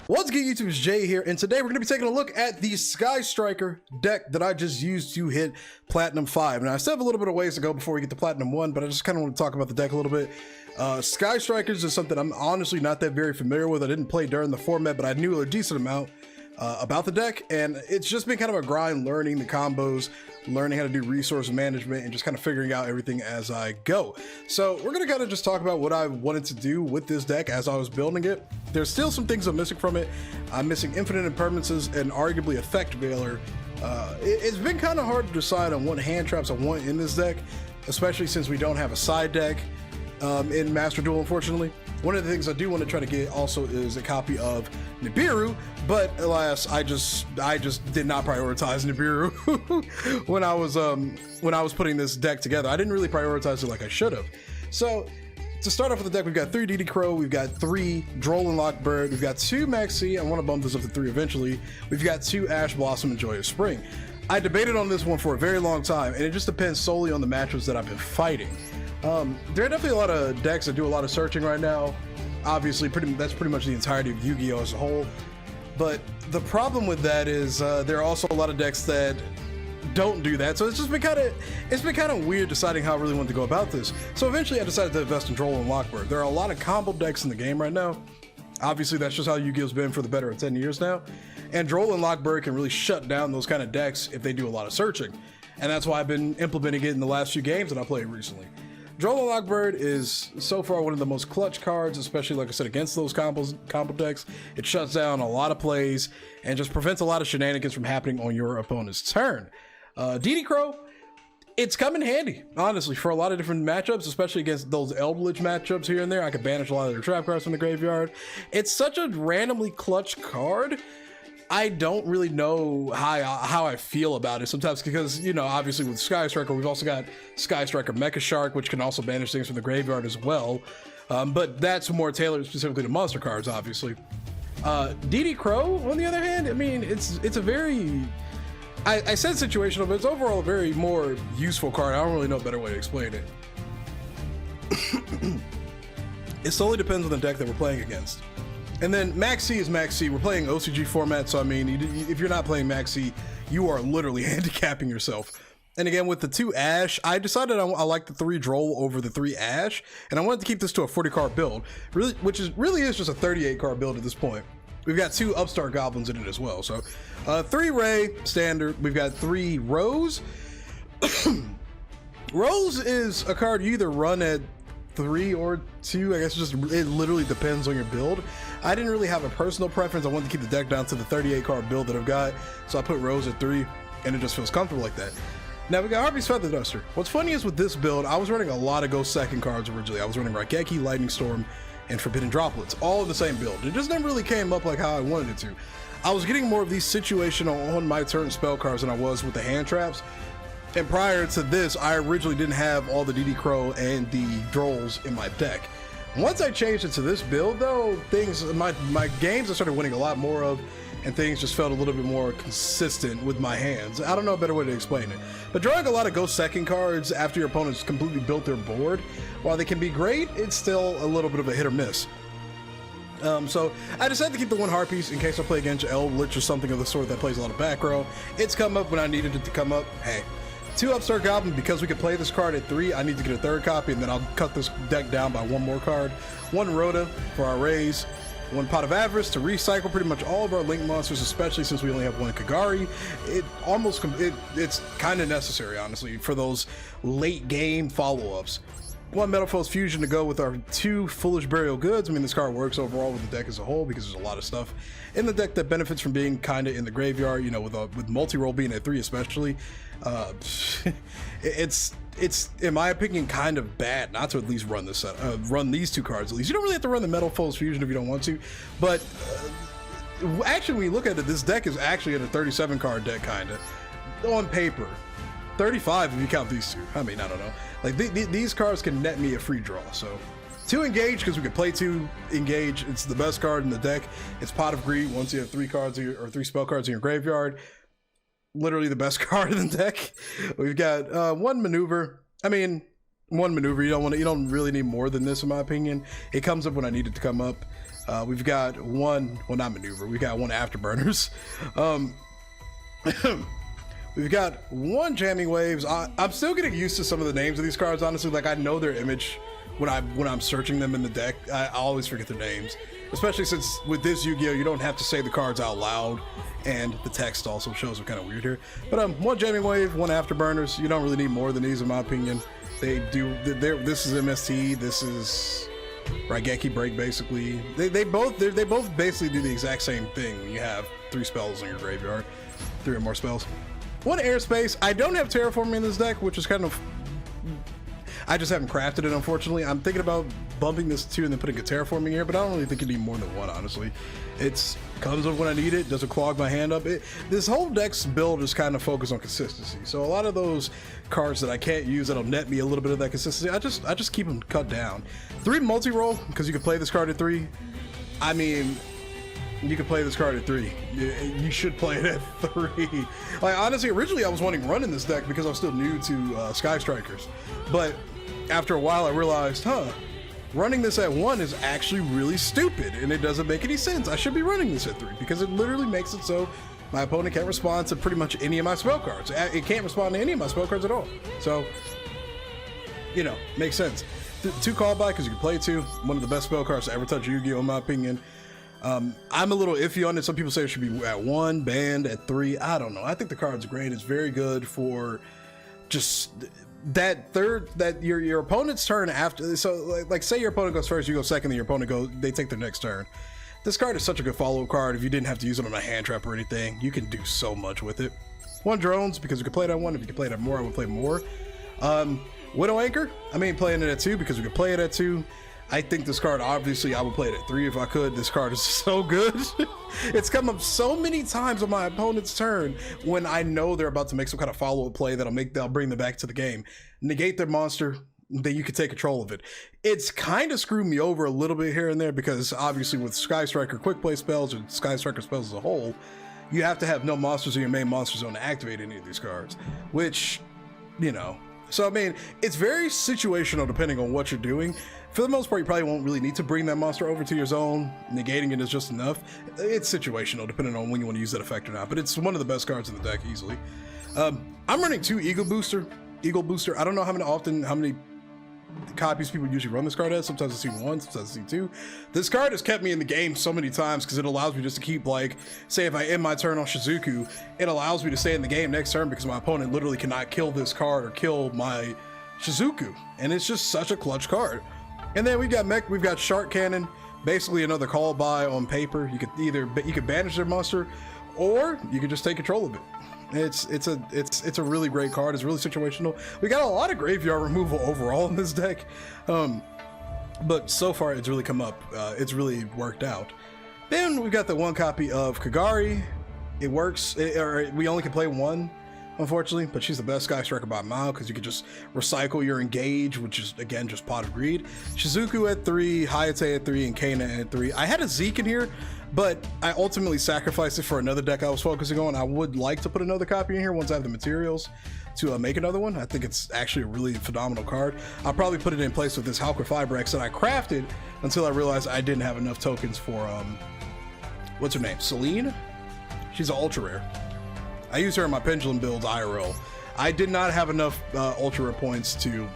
What's good, YouTube? It's Jay here, and today we're going to be taking a look at the Sky Striker deck that I just used to hit Platinum 5. Now, I still have a little bit of ways to go before we get to Platinum 1, but I just kind of want to talk about the deck a little bit. Sky Strikers is something I'm honestly not that very familiar with. I didn't play during the format, but I knew a decent amount about the deck, and it's just been kind of a grind learning the combos, learning how to do resource management, and just kind of figuring out everything as I go. So we're gonna kind of just talk about what I wanted to do with this deck as I was building it. There's still some things I'm missing from it. I'm missing infinite impermanences and arguably effect veiler. It's been kind of hard to decide on what hand traps I want in this deck, especially since we don't have a side deck in Master Duel, unfortunately. One of the things I do want to try to get also is a copy of Nibiru, but alas, I just did not prioritize Nibiru when I was putting this deck together. I didn't really prioritize it like I should have. So to start off with the deck, we've got 3 DD Crow, we've got 3 Droll and Lockbird, we've got 2 Maxi. I want to bump this up to 3 eventually. We've got 2 Ash Blossom and Joyous Spring. I debated on this one for a very long time, and it just depends solely on the matchups that I've been fighting. There are definitely a lot of decks that do a lot of searching right now. Obviously, that's pretty much the entirety of Yu-Gi-Oh as a whole. But the problem with that is there are also a lot of decks that don't do that. So it's been kind of weird deciding how I really want to go about this. So eventually I decided to invest in Droll and Lockbird. There are a lot of combo decks in the game right now. Obviously, that's just how Yu-Gi-Oh's been for the better of 10 years now. And Droll and Lockbird can really shut down those kind of decks if they do a lot of searching. And that's why I've been implementing it in the last few games that I played recently. Droll and Lockbird is so far one of the most clutch cards, especially like I said, against those combo decks. It shuts down a lot of plays and just prevents a lot of shenanigans from happening on your opponent's turn. DD Crow, it's come in handy, honestly, for a lot of different matchups, especially against those Eldritch matchups here and there. I could banish a lot of their trap cards from the graveyard. It's such a randomly clutch card. I don't really know how I feel about it sometimes because, you know, obviously with Sky Striker, we've also got Sky Striker Mecha Shark, which can also banish things from the graveyard as well. But that's more tailored specifically to monster cards, obviously. DD Crow, on the other hand, I mean, it's a very... I said situational, but it's overall a very more useful card. I don't really know a better way to explain it. It solely depends on the deck that we're playing against. And then Maxi is Maxi. We're playing OCG format, so I mean, if you're not playing Maxi, you are literally handicapping yourself. And again, with the 2 Ash, I decided I like the 3 Droll over the 3 Ash, and I wanted to keep this to a 40-card build, which really is just a 38-card build at this point. We've got 2 Upstart Goblins in it as well. So 3 Ray, standard. We've got 3 Rose. Rose is a card you either run at 3 or 2. I guess it literally depends on your build. I didn't really have a personal preference. I wanted to keep the deck down to the 38 card build that I've got, so I put Rose at 3, and it just feels comfortable like that. Now we got Harvey's Feather Duster. What's funny is with this build, I was running a lot of Ghost Second cards originally. I was running Raigeki, Lightning Storm, and Forbidden Droplets, all in the same build. It just never really came up like how I wanted it to. I was getting more of these situational on my turn spell cards than I was with the hand traps. And prior to this, I originally didn't have all the DD Crow and the Drolls in my deck. Once I changed it to this build though, my games I started winning a lot more of, and things just felt a little bit more consistent with my hands. I don't know a better way to explain it. But drawing a lot of Ghost Second cards after your opponent's completely built their board, while they can be great, it's still a little bit of a hit or miss. So I decided to keep the 1 heart piece in case I play against Eldritch or something of the sort that plays a lot of back row. It's come up when I needed it to come up. Hey. 2 Upstart Goblin, because we could play this card at 3, I need to get a 3rd copy, and then I'll cut this deck down by 1 more card. 1 Rhoda for our Rays, 1 Pot of Avarice to recycle pretty much all of our Link monsters, especially since we only have 1 Kagari. It's kind of necessary, honestly, for those late game follow-ups. 1 Metal Foes Fusion to go with our 2 Foolish Burial Goods. I mean, this card works overall with the deck as a whole because there's a lot of stuff in the deck that benefits from being kind of in the graveyard, you know, with multi-roll being at 3 especially. It's in my opinion kind of bad not to at least run this run these 2 cards at least. You don't really have to run the Metal Foes Fusion if you don't want to, but actually when you look at it, this deck is actually a 37 card deck kind of on paper. 35 if you count these 2. I mean, I don't know, like these cards can net me a free draw. So 2 Engage, because we can play 2 Engage. It's the best card in the deck. It's Pot of Greed once you have 3 cards or 3 spell cards in your graveyard. Literally the best card in the deck. We've got 1 Maneuver. I mean, one maneuver. You don't really need more than this, in my opinion. It comes up when I need it to come up. We've got one, well, not maneuver, we've got one afterburners. We've got one jamming waves. I'm still getting used to some of the names of these cards, honestly. Like, I know their image when I'm searching them in the deck. I always forget their names, especially since with this Yu-Gi-Oh, you don't have to say the cards out loud, and the text also shows are kind of weird here. But one jamming wave, one afterburners. You don't really need more than these, in my opinion. This is MST. This is Raigeki Break, basically. They both basically do the exact same thing when you have 3 spells in your graveyard, 3 or more spells. One airspace. I don't have terraforming in this deck, which is kind of, I just haven't crafted it, unfortunately. I'm thinking about bumping this to 2 and then putting a terraforming here, but I don't really think you need more than 1, honestly. It comes up when I need it, doesn't clog my hand up. This whole deck's build is kind of focused on consistency. So a lot of those cards that I can't use that'll net me a little bit of that consistency, I just keep them cut down. 3 multi-roll, because you can play this card at 3. I mean, you can play this card at 3. You should play it at 3. Like, honestly, originally I was wanting run in this deck because I was still new to Sky Strikers. But after a while I realized, running this at 1 is actually really stupid, and it doesn't make any sense. I should be running this at 3 because it literally makes it so my opponent can't respond to pretty much any of my spell cards. It can't respond to any of my spell cards at all. So, you know, makes sense. 2 callback because you can play 2. One of the best spell cards to ever touch Yu-Gi-Oh, in my opinion. I'm a little iffy on it. Some people say it should be at 1, banned at 3. I don't know. I think the card's great. It's very good for just that your opponent's turn after. So like say your opponent goes first, you go second, then your opponent they take their next turn. This card is such a good follow-up card. If you didn't have to use it on a hand trap or anything, you can do so much with it. 1 drones, because you can play it at 1. If you can play it at more, I would play more. Widow Anchor, I mean playing it at 2 because we can play it at 2. I think this card, obviously, I would play it at 3 if I could. This card is so good. It's come up so many times on my opponent's turn when I know they're about to make some kind of follow-up play that'll bring them back to the game. Negate their monster, then you can take control of it. It's kind of screwed me over a little bit here and there because obviously with Sky Striker quick play spells or Sky Striker spells as a whole, you have to have no monsters in your main monster zone to activate any of these cards, which, you know. So, I mean, it's very situational depending on what you're doing. For the most part, you probably won't really need to bring that monster over to your zone. Negating it is just enough. It's situational depending on when you want to use that effect or not, but it's one of the best cards in the deck easily. I'm running 2 Eagle Booster. I don't know how many copies people usually run this card as. Sometimes I see 1, sometimes I see 2. This card has kept me in the game so many times because it allows me just to keep, like, say if I end my turn on Shizuku, it allows me to stay in the game next turn because my opponent literally cannot kill this card or kill my Shizuku, and it's just such a clutch card. And then we've got Shark Cannon, basically another call by on paper. You could banish their monster, or you could just take control of it. It's a really great card. It's really situational. We got a lot of graveyard removal overall in this deck, but so far it's really come up. It's really worked out. Then we've got the 1 copy of Kagari. It works, we only can play 1, unfortunately, but she's the best Sky Striker by a mile because you can just recycle your engage, which is again just Pot of Greed. Shizuku at 3, Hayate at 3, and Kana at 3. I had a Zeke in here, but I ultimately sacrificed it for another deck I was focusing on. I would like to put another copy in here once I have the materials to make another one. I think it's actually a really phenomenal card. I'll probably put it in place with this Halka Fibrex that I crafted until I realized I didn't have enough tokens for, what's her name? Celine? She's an ultra rare. I use her in my pendulum builds IRL. I did not have enough ultra rare points to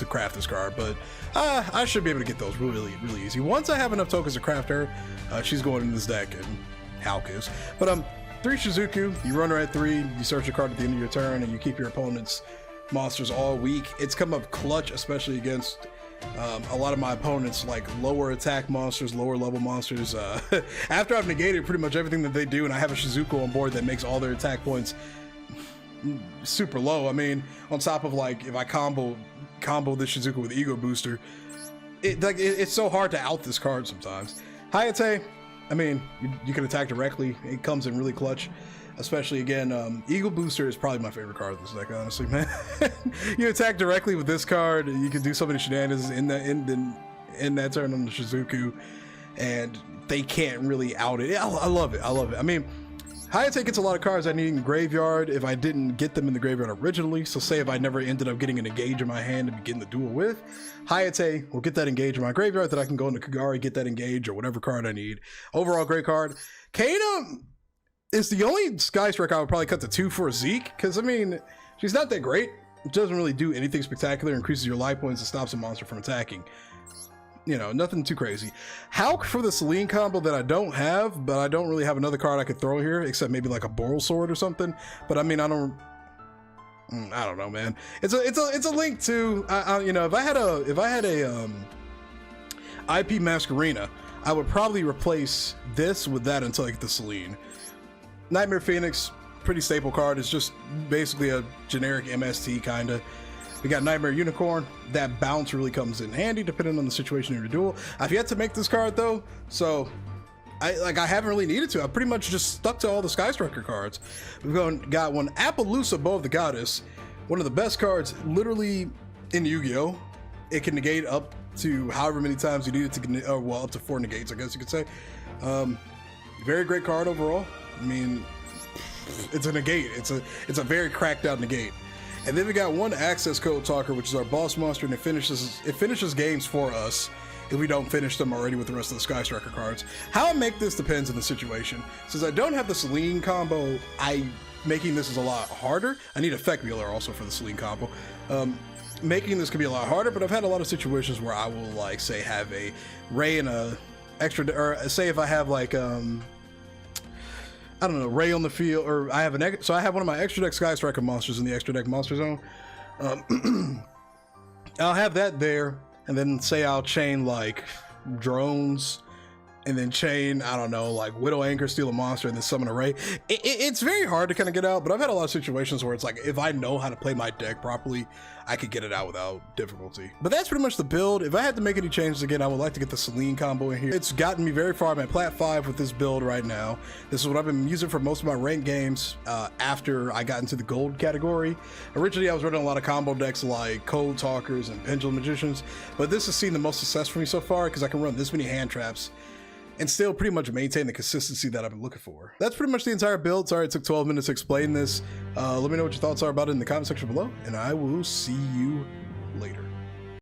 craft this card, but I should be able to get those really easy. Once I have enough tokens to craft her, she's going in this deck and Halka's. But 3 Shizuku, you run her at 3, you search a card at the end of your turn, and you keep your opponent's monsters all weak. It's come up clutch, especially against a lot of my opponents, like lower attack monsters, lower level monsters. After I've negated pretty much everything that they do and I have a Shizuku on board that makes all their attack points super low. I mean, on top of, like, if I combo this Shizuku with Ego Booster, it's so hard to out this card sometimes. Hayate, I mean, you can attack directly. It comes in really clutch. Especially, again, Eagle Booster is probably my favorite card of this deck, honestly, man. You attack directly with this card, you can do so many shenanigans in that turn on the Shizuku, and they can't really out it. I love it. I mean, Hayate gets a lot of cards I need in graveyard if I didn't get them in the graveyard originally. So say if I never ended up getting an engage in my hand to begin the duel with, Hayate will get that engage in my graveyard that I can go into Kagari, get that engage or whatever card I need. Overall, great card. Kana is the only Sky Striker I would probably cut to 2 for Zeke, because I mean, she's not that great. It doesn't really do anything spectacular, increases your life points and stops a monster from attacking. You know, nothing too crazy. Hulk for the Celine combo that I don't have, but I don't really have another card I could throw here, except maybe like a Boral Sword or something. But I mean, I don't know, man. It's a link to, you know, if I had a IP Masquerena, I would probably replace this with that until I get the Celine. Nightmare Phoenix, pretty staple card. It's just basically a generic MST kinda. We got Nightmare Unicorn. That bounce really comes in handy depending on the situation in your duel. I've yet to make this card though, so I haven't really needed to. I pretty much just stuck to all the Sky Striker cards. We've got one Appaloosa Above the Goddess, one of the best cards literally in Yu-Gi-Oh! It can negate up to however many times you need it to, or well, up to 4 negates, I guess you could say. Very great card overall. I mean, it's a negate. It's a very cracked out negate. And then we got one access code talker, which is our boss monster, and it finishes games for us if we don't finish them already with the rest of the Sky Striker cards. How I make this depends on the situation. Since I don't have the Celine combo, making this is a lot harder. I need Effect Wheeler also for the Celine combo. Making this could be a lot harder, but I've had a lot of situations where I will, like, say, have a Ray and a extra, or say if I have like I don't know, Ray on the field, or I have so I have one of my extra deck Sky Striker monsters in the extra deck monster zone. I'll have that there, and then say I'll chain like drones, and then chain, I don't know, like Widow Anchor, steal a monster, and then summon a Ray. It's very hard to kind of get out, but I've had a lot of situations where it's like, if I know how to play my deck properly, I could get it out without difficulty. But that's pretty much the build. If I had to make any changes again, I would like to get the Celine combo in here. It's gotten me very far. I'm at Plat 5 with this build right now. This is what I've been using for most of my ranked games after I got into the gold category. Originally, I was running a lot of combo decks like Code Talkers and Pendulum Magicians, but this has seen the most success for me so far because I can run this many hand traps and still pretty much maintain the consistency that I've been looking for. That's pretty much the entire build. Sorry it took 12 minutes to explain this. Let me know what your thoughts are about it in the comment section below, and I will see you